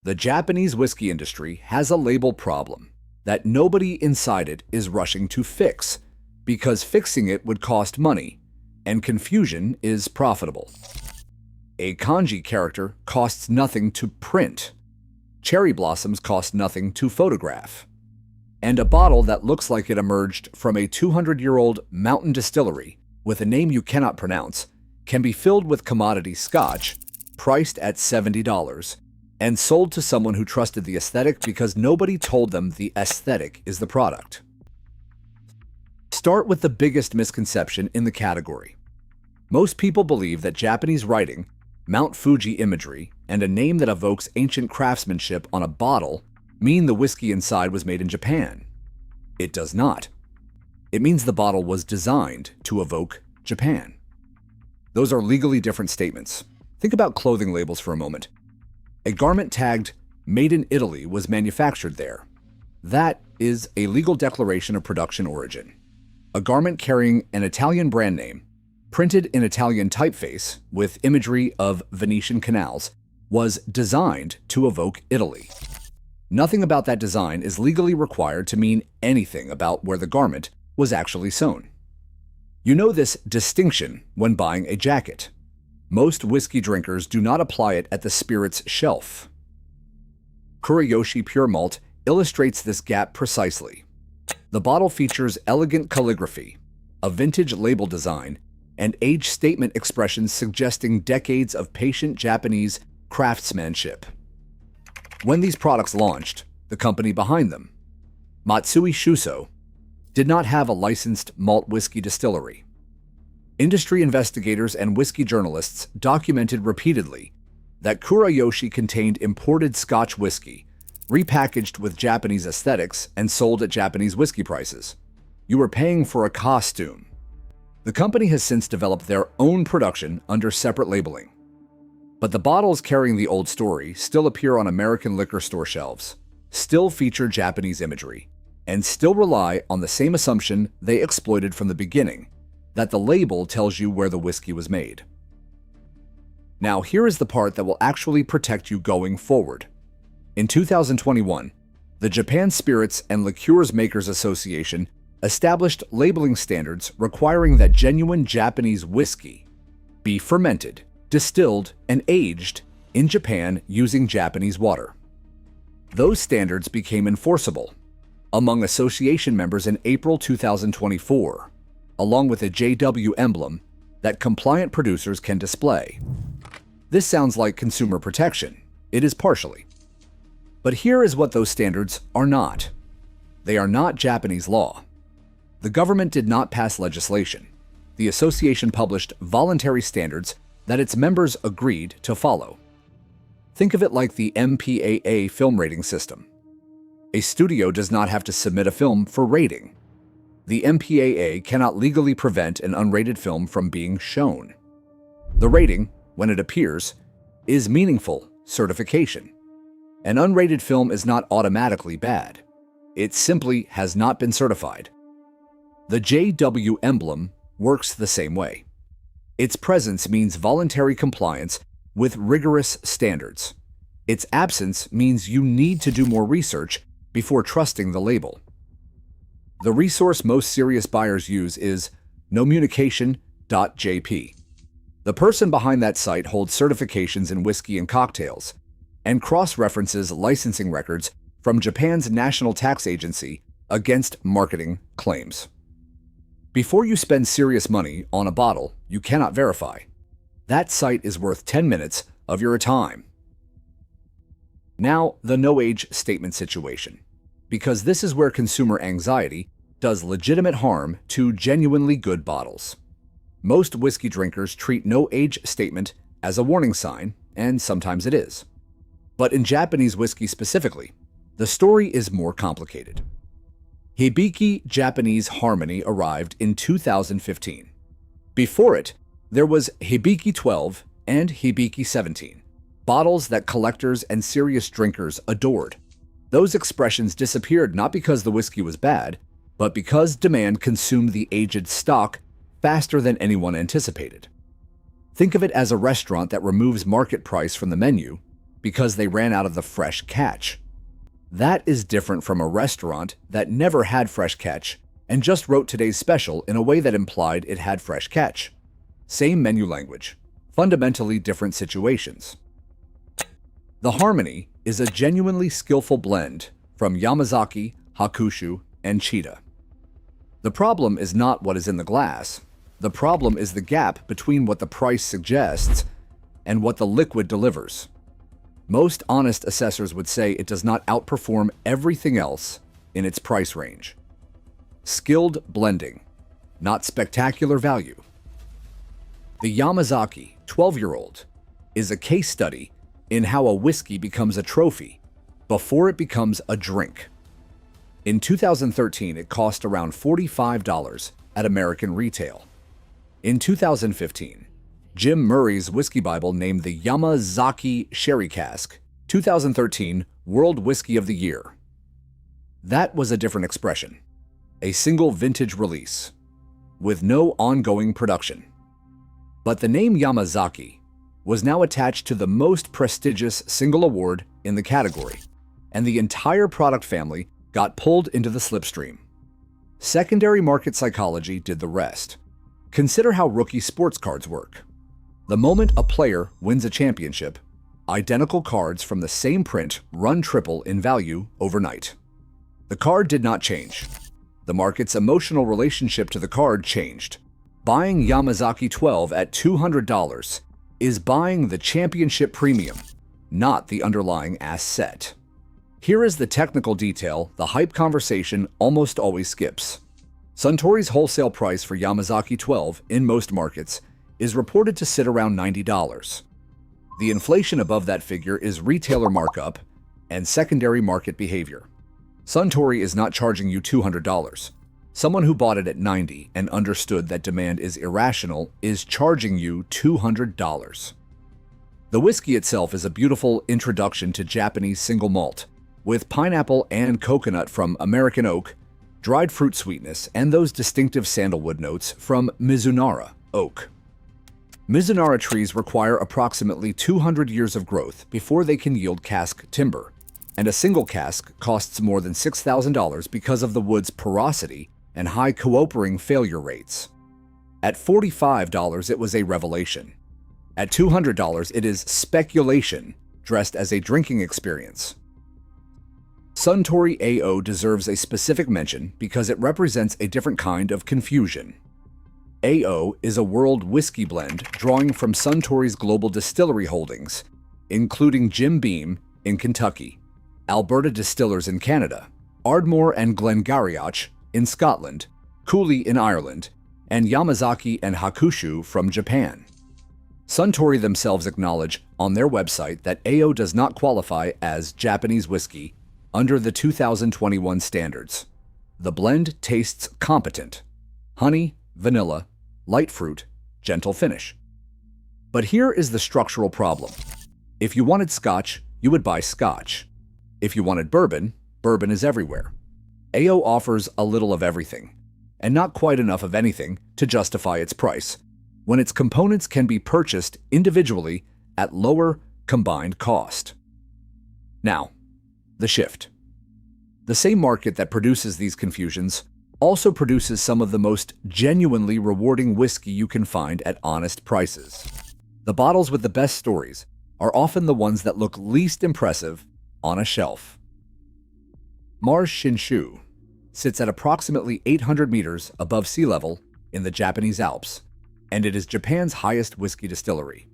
The Japanese whiskey industry has a label problem that nobody inside it is rushing to fix, because fixing it would cost money, and confusion is profitable. A kanji character costs nothing to print. Cherry blossoms cost nothing to photograph. And a bottle that looks like it emerged from a 200-year-old mountain distillery with a name you cannot pronounce can be filled with commodity Scotch, priced at $70, and sold to someone who trusted the aesthetic because nobody told them the aesthetic is the product. Start with the biggest misconception in the category. Most people believe that Japanese writing, Mount Fuji imagery, and a name that evokes ancient craftsmanship on a bottle mean the whiskey inside was made in Japan. It does not. It means the bottle was designed to evoke Japan. Those are legally different statements. Think about clothing labels for a moment. A garment tagged "Made in Italy" was manufactured there. That is a legal declaration of production origin. A garment carrying an Italian brand name, printed in Italian typeface with imagery of Venetian canals, was designed to evoke Italy. Nothing about that design is legally required to mean anything about where the garment was actually sewn. You know this distinction when buying a jacket. Most whiskey drinkers do not apply it at the spirit's shelf. Kurayoshi Pure Malt illustrates this gap precisely. The bottle features elegant calligraphy, a vintage label design, and age statement expressions suggesting decades of patient Japanese craftsmanship. When these products launched, the company behind them, Matsui Shuso, did not have a licensed malt whiskey distillery. Industry investigators and whiskey journalists documented repeatedly that Kurayoshi contained imported Scotch whiskey, repackaged with Japanese aesthetics and sold at Japanese whiskey prices. You were paying for a costume. The company has since developed their own production under separate labeling. But the bottles carrying the old story still appear on American liquor store shelves, still feature Japanese imagery, and still rely on the same assumption they exploited from the beginning, that the label tells you where the whiskey was made. Now, here is the part that will actually protect you going forward. In 2021, the Japan Spirits and Liqueurs Makers Association established labeling standards requiring that genuine Japanese whiskey be fermented, distilled, and aged in Japan using Japanese water. Those standards became enforceable among association members in April 2024, along with a JW emblem that compliant producers can display. This sounds like consumer protection. It is partially. But here is what those standards are not. They are not Japanese law. The government did not pass legislation. The association published voluntary standards that its members agreed to follow. Think of it like the MPAA film rating system. A studio does not have to submit a film for rating. The MPAA cannot legally prevent an unrated film from being shown. The rating, when it appears, is meaningful certification. An unrated film is not automatically bad. It simply has not been certified. The JW emblem works the same way. Its presence means voluntary compliance with rigorous standards. Its absence means you need to do more research before trusting the label. The resource most serious buyers use is nomunication.jp. The person behind that site holds certifications in whiskey and cocktails and cross-references licensing records from Japan's National Tax Agency against marketing claims. Before you spend serious money on a bottle you cannot verify, that site is worth 10 minutes of your time. Now, the no-age statement situation, because this is where consumer anxiety does legitimate harm to genuinely good bottles. Most whiskey drinkers treat no-age statement as a warning sign, and sometimes it is. But in Japanese whiskey specifically, the story is more complicated. Hibiki Japanese Harmony arrived in 2015. Before it, there was Hibiki 12 and Hibiki 17, bottles that collectors and serious drinkers adored. Those expressions disappeared not because the whiskey was bad, but because demand consumed the aged stock faster than anyone anticipated. Think of it as a restaurant that removes market price from the menu because they ran out of the fresh catch. That is different from a restaurant that never had fresh catch and just wrote today's special in a way that implied it had fresh catch. Same menu language, fundamentally different situations. The harmony is a genuinely skillful blend from Yamazaki, Hakushu, and Chita. The problem is not what is in the glass. The problem is the gap between what the price suggests and what the liquid delivers. Most honest assessors would say it does not outperform everything else in its price range. Skilled blending, not spectacular value. The Yamazaki 12-year-old is a case study in how a whiskey becomes a trophy before it becomes a drink. In 2013, it cost around $45 at American retail. In 2015, Jim Murray's Whiskey Bible named the Yamazaki Sherry Cask 2013 World Whiskey of the Year. That was a different expression. A single vintage release, with no ongoing production. But the name Yamazaki was now attached to the most prestigious single award in the category, and the entire product family got pulled into the slipstream. Secondary market psychology did the rest. Consider how rookie sports cards work. The moment a player wins a championship, identical cards from the same print run triple in value overnight. The card did not change. The market's emotional relationship to the card changed. Buying Yamazaki 12 at $200 is buying the championship premium, not the underlying asset. Here is the technical detail the hype conversation almost always skips. Suntory's wholesale price for Yamazaki 12 in most markets is reported to sit around $90. The inflation above that figure is retailer markup and secondary market behavior. Suntory is not charging you $200. Someone who bought it at $90 and understood that demand is irrational is charging you $200. The whiskey itself is a beautiful introduction to Japanese single malt, with pineapple and coconut from American oak, dried fruit sweetness, and those distinctive sandalwood notes from Mizunara oak. Mizunara trees require approximately 200 years of growth before they can yield cask timber, and a single cask costs more than $6,000 because of the wood's porosity and high coopering failure rates. At $45, it was a revelation. At $200, it is speculation dressed as a drinking experience. Suntory AO deserves a specific mention because it represents a different kind of confusion. AO is a world whiskey blend drawing from Suntory's global distillery holdings, including Jim Beam in Kentucky, Alberta Distillers in Canada, Ardmore and Glengarioch in Scotland, Cooley in Ireland, and Yamazaki and Hakushu from Japan. Suntory themselves acknowledge on their website that AO does not qualify as Japanese whiskey under the 2021 standards. The blend tastes competent: honey, vanilla, light fruit, gentle finish. But here is the structural problem. If you wanted Scotch, you would buy Scotch. If you wanted bourbon, bourbon is everywhere. AO offers a little of everything, and not quite enough of anything to justify its price, when its components can be purchased individually at lower combined cost. Now, the shift. The same market that produces these confusions also produces some of the most genuinely rewarding whiskey you can find at honest prices. The bottles with the best stories are often the ones that look least impressive on a shelf. Mars Shinshu sits at approximately 800 meters above sea level in the Japanese Alps, and it is Japan's highest whiskey distillery.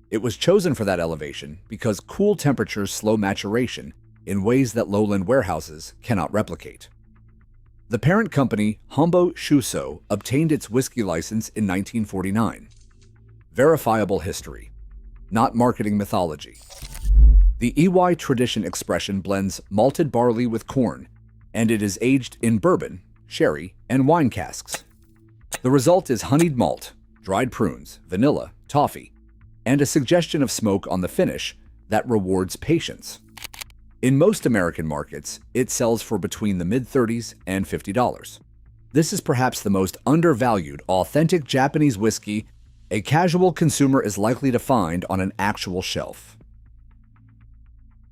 It was chosen for that elevation because cool temperatures slow maturation in ways that lowland warehouses cannot replicate. The parent company, Hombo Shuso, obtained its whiskey license in 1949. Verifiable history, not marketing mythology. The Iwai tradition expression blends malted barley with corn, and it is aged in bourbon, sherry, and wine casks. The result is honeyed malt, dried prunes, vanilla, toffee, and a suggestion of smoke on the finish that rewards patience. In most American markets, it sells for between the mid-30s and $50. This is perhaps the most undervalued, authentic Japanese whiskey a casual consumer is likely to find on an actual shelf.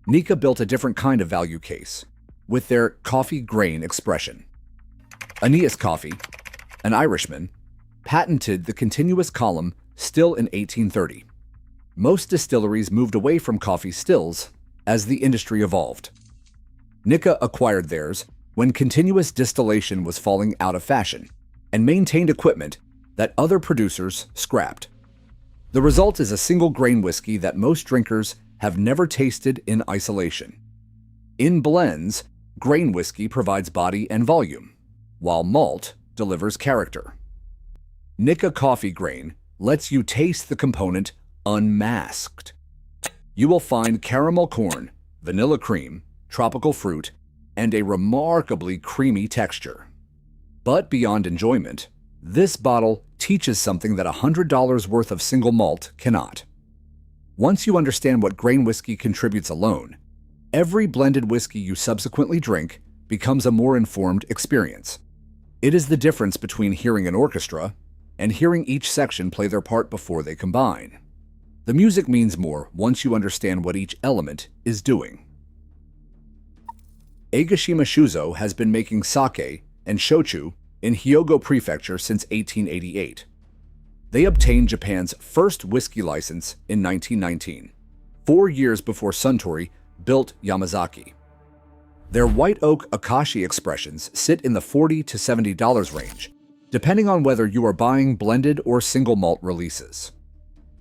Nikka built a different kind of value case, with their coffee grain expression. Aeneas Coffey, an Irishman, patented the continuous column still in 1830. Most distilleries moved away from coffee stills as the industry evolved. Nikka acquired theirs when continuous distillation was falling out of fashion and maintained equipment that other producers scrapped. The result is a single-grain whiskey that most drinkers have never tasted in isolation. In blends, grain whiskey provides body and volume, while malt delivers character. Nikka coffee grain lets you taste the component unmasked. You will find caramel corn, vanilla cream, tropical fruit, and a remarkably creamy texture. But beyond enjoyment, this bottle teaches something that $100 worth of single malt cannot. Once you understand what grain whiskey contributes alone, every blended whiskey you subsequently drink becomes a more informed experience. It is the difference between hearing an orchestra and hearing each section play their part before they combine. The music means more once you understand what each element is doing. Eigashima Shuzo has been making sake and shochu in Hyogo Prefecture since 1888. They obtained Japan's first whiskey license in 1919, 4 years before Suntory built Yamazaki. Their white oak Akashi expressions sit in the $40 to $70 range, depending on whether you are buying blended or single malt releases.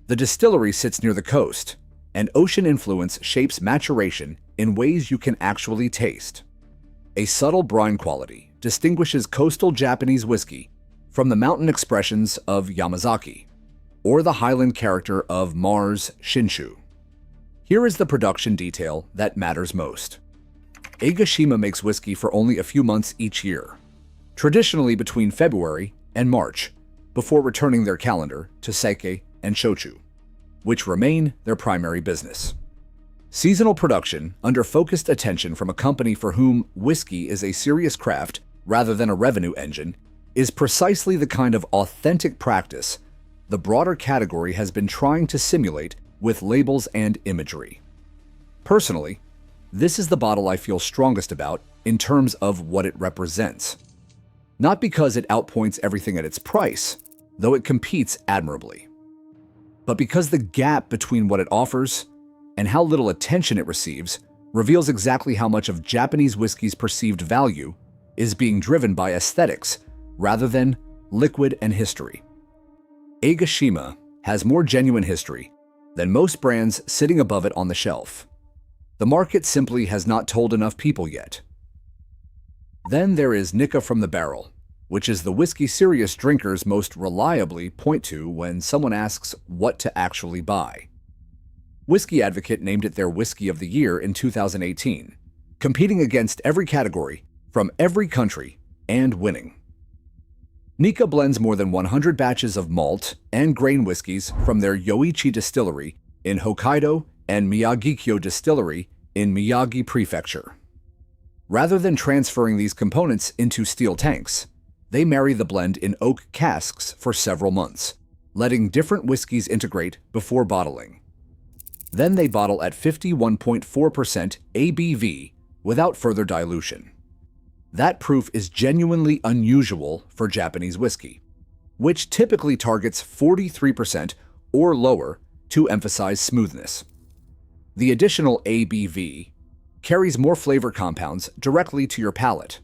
The distillery sits near the coast, and ocean influence shapes maturation in ways you can actually taste. A subtle brine quality distinguishes coastal Japanese whiskey from the mountain expressions of Yamazaki, or the highland character of Mars Shinshu. Here is the production detail that matters most. Eigashima makes whiskey for only a few months each year, traditionally between February and March, before returning their calendar to sake and shochu, which remain their primary business. Seasonal production, under focused attention from a company for whom whiskey is a serious craft rather than a revenue engine, is precisely the kind of authentic practice the broader category has been trying to simulate with labels and imagery. Personally, this is the bottle I feel strongest about in terms of what it represents. Not because it outpoints everything at its price, though it competes admirably, but because the gap between what it offers and how little attention it receives reveals exactly how much of Japanese whiskey's perceived value is being driven by aesthetics rather than liquid and history. Eigashima has more genuine history than most brands sitting above it on the shelf. The market simply has not told enough people yet. Then there is Nikka from the barrel, which is the whiskey serious drinkers most reliably point to when someone asks what to actually buy. Whiskey Advocate named it their Whiskey of the Year in 2018, competing against every category from every country and winning. Nikka blends more than 100 batches of malt and grain whiskies from their Yoichi distillery in Hokkaido and Miyagikyo distillery in Miyagi Prefecture. Rather than transferring these components into steel tanks, they marry the blend in oak casks for several months, letting different whiskeys integrate before bottling. Then they bottle at 51.4% ABV without further dilution. That proof is genuinely unusual for Japanese whiskey, which typically targets 43% or lower to emphasize smoothness. The additional ABV carries more flavor compounds directly to your palate.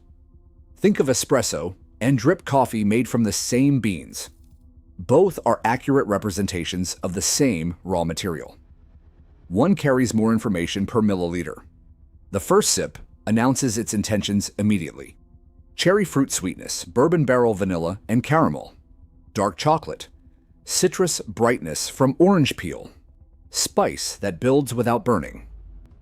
Think of espresso and drip coffee made from the same beans. Both are accurate representations of the same raw material. One carries more information per milliliter. The first sip announces its intentions immediately. Cherry fruit sweetness, bourbon barrel vanilla and caramel, dark chocolate, citrus brightness from orange peel, spice that builds without burning.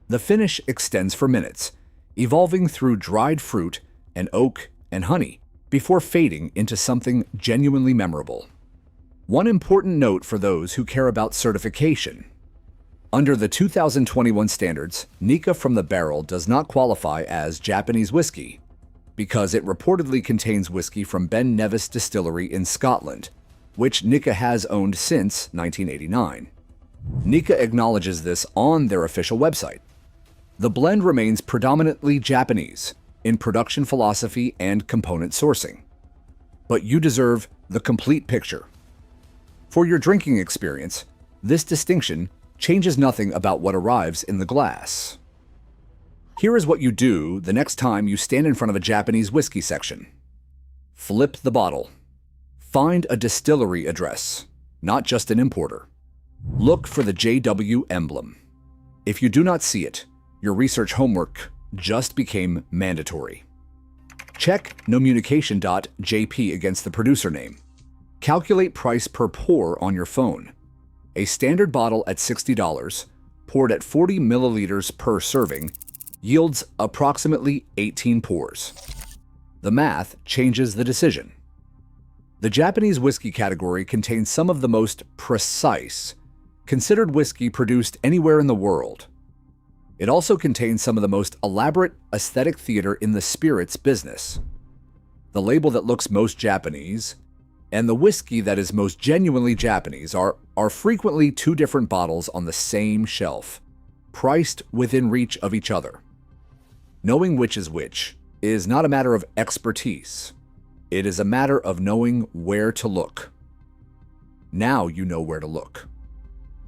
The finish extends for minutes, evolving through dried fruit and oak and honey before fading into something genuinely memorable. One important note for those who care about certification. Under the 2021 standards, Nikka from the barrel does not qualify as Japanese whiskey because it reportedly contains whiskey from Ben Nevis Distillery in Scotland, which Nikka has owned since 1989. Nikka acknowledges this on their official website. The blend remains predominantly Japanese in production philosophy and component sourcing. But you deserve the complete picture. For your drinking experience, this distinction changes nothing about what arrives in the glass. Here is what you do the next time you stand in front of a Japanese whiskey section. Flip the bottle. Find a distillery address, not just an importer. Look for the JW emblem. If you do not see it, your research homework just became mandatory. Check nomunication.jp against the producer name. Calculate price per pour on your phone. A standard bottle at $60, poured at 40 milliliters per serving, yields approximately 18 pours. The math changes the decision. The Japanese whiskey category contains some of the most precise, considered whiskey produced anywhere in the world. It also contains some of the most elaborate aesthetic theater in the spirits business. The label that looks most Japanese and the whiskey that is most genuinely Japanese are frequently two different bottles on the same shelf, priced within reach of each other. Knowing which is not a matter of expertise. It is a matter of knowing where to look. Now you know where to look.